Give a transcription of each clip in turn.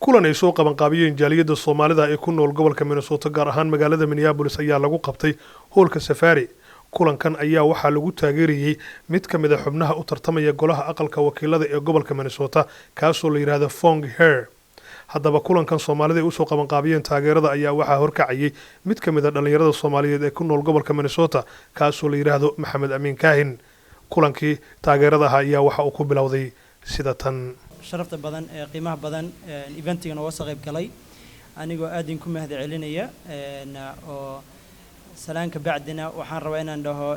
kulan ay soo qaban qaabiyeen jaaliyada Soomaalida ee ku nool gobolka Minnesota gaar ahaan magaalada Minneapolis ayaa lagu qabtay hoolka Safari. kulankan ayaa waxaa lagu taageerayay mid ka mid ah xubnaha u tartamaya golaha aqalka wakiilada ee gobolka Minnesota kaasoo la yiraahdo Foung. haddaba kulankan Soomaalida ay u soo qaban qaabiyeen taageerada ayaa waxaa horkacayay mid ka mid ah dhalinyarada Soomaaliyeed ee ku nool gobolka Minnesota kaasoo la yiraahdo Maxamed Amiin Kaahin. kulankii taageerada ayaa waxa uu ku bilowday sida tan. sharafta badan ee qiimaha badan eventiga oo soo qayb galay anigoo aad in ku mahad celinaya oo salaanka bacdina waxaan rabaa inaan dhaho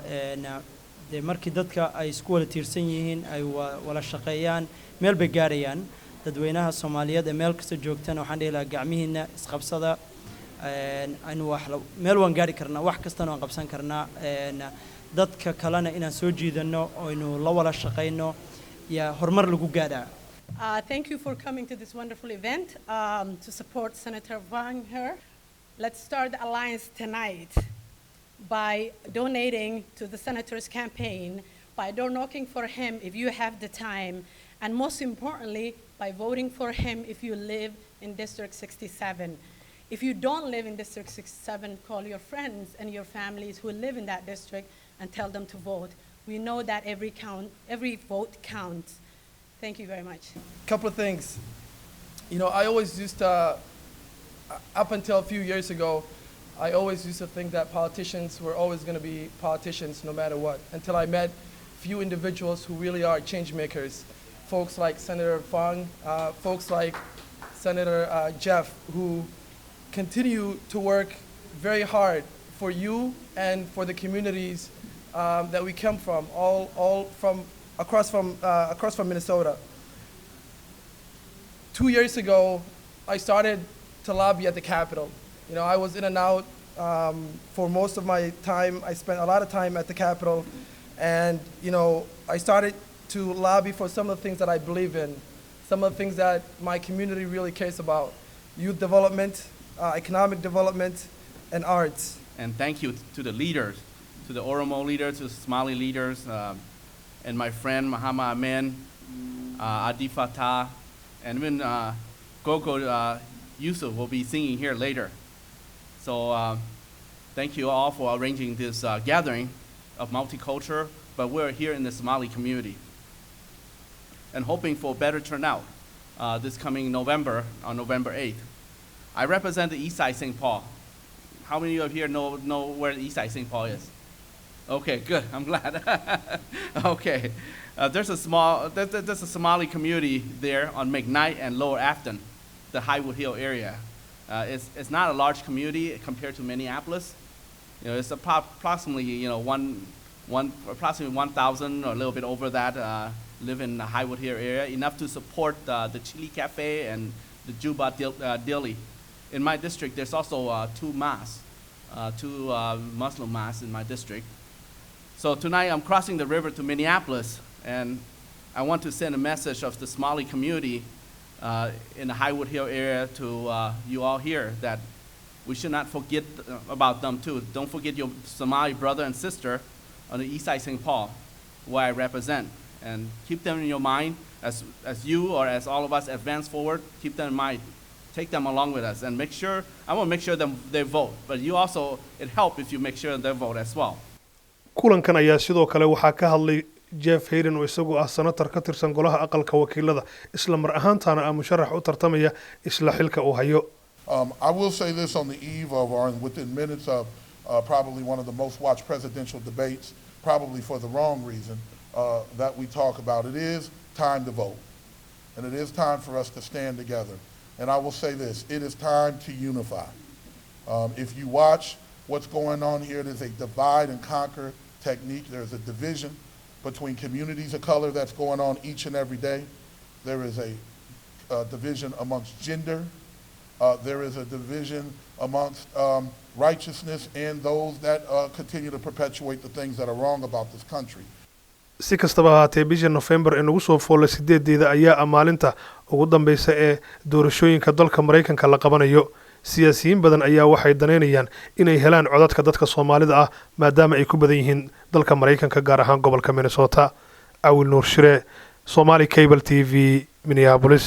markii dadka ay isku wada tiirsan yihiin ay wala shaqeeyaan meel bay gaarayaan dadweynaha Soomaaliyeed ee meel kasta joogtaan waxaan dhihi lahaa gacmihiina isqabsada aynu wax meel waan gaari karnaa wax kasta oo aan qabsan karnaa dadka kalena inaan soo jiidano oo aynu la wada shaqeyno ya horumar lagu gaaraa. Thank you for coming to this wonderful event to support Senator Foung here. Let's start the alliance tonight by donating to the senator's campaign, by door knocking for him if you have the time, and most importantly, by voting for him if you live in District 67. If you don't live in District 67, call your friends and your families who live in that district and tell them to vote. We know that every vote counts. Thank you very much. Couple of things. You know, I always used to, up until a few years ago, I always used to think that politicians were always going to be politicians no matter what, until I met few individuals who really are change makers. Folks like Senator Foung, folks like Senator Jeff, who continue to work very hard for you and for the communities that we come from, all from across from Minnesota. 2 years ago, I started to lobby at the Capitol. You know, I was in and out for most of my time. I spent a lot of time at the Capitol, and you know, I started to lobby for some of the things that I believe in, some of the things that my community really cares about: youth development, economic development, and arts. And thank you to the leaders, to the Oromo leaders, to the Somali leaders. And my friend Muhammad Amin, Adi Fatah, and even Gogo Yusuf will be singing here later. So thank you all for arranging this gathering of multicultural, but we're here in the Somali community and hoping for better turnout this coming November, on November 8th. I represent the East Side St. Paul. How many of you here know where the East Side St. Paul is? Okay, good. I'm glad. Okay, there's a Somali community there on McKnight and Lower Afton, the Highwood Hill area. It's not a large community compared to Minneapolis. You know, it's approximately approximately 1,000 or a little bit over that live in the Highwood Hill area, enough to support the Chili Cafe and the Juba Dili. In my district, there's also two Muslim mosques in my district. So tonight I'm crossing the river to Minneapolis, and I want to send a message of the Somali community in the Highwood Hill area to you all here, that we should not forget about them too. Don't forget your Somali brother and sister on the East Side St. Paul, where I represent, and keep them in your mind as you or as all of us advance forward. Keep them in mind. Take them along with us, and I want to make sure they vote, but you also, it helps if you make sure they vote as well. kulankan ayaa sidoo kale waxaa ka hadlay Jeff Hayden oo isagu ah senator ka tirsan golaha aqalka wakiilada isla mar ahaantaana ah musharax u tartamaya isla xilka uu hayo. I will say this on the eve of or within minutes of probably one of the most watched presidential debates, probably for the wrong reason, that we talk about. It is time to vote, and it is time for us to stand together. And I will say this, it is time to unify. If you watch what's going on here, there's a divide and conquer technique. There's a division between communities of color that's going on each and every day. There is a division amongst gender. There is a division amongst righteousness and those that continue to perpetuate the things that are wrong about this country. si kastaba ahaatee bisha November ee nagu soo foolay 8deeda ayaa maalinta ugu dambaysa ee doorashooyinka dalka Mareykanka la qabanayo. siyaasiyiin badan ayaa waxay daneynayaan inay helaan codadka dadka Soomaalida ah maadaama ay ku badan yihiin dalka Mareykanka gaar ahaan gobolka Minnesota. Awil Nuur Shire, Somali Cable TV, Minneapolis.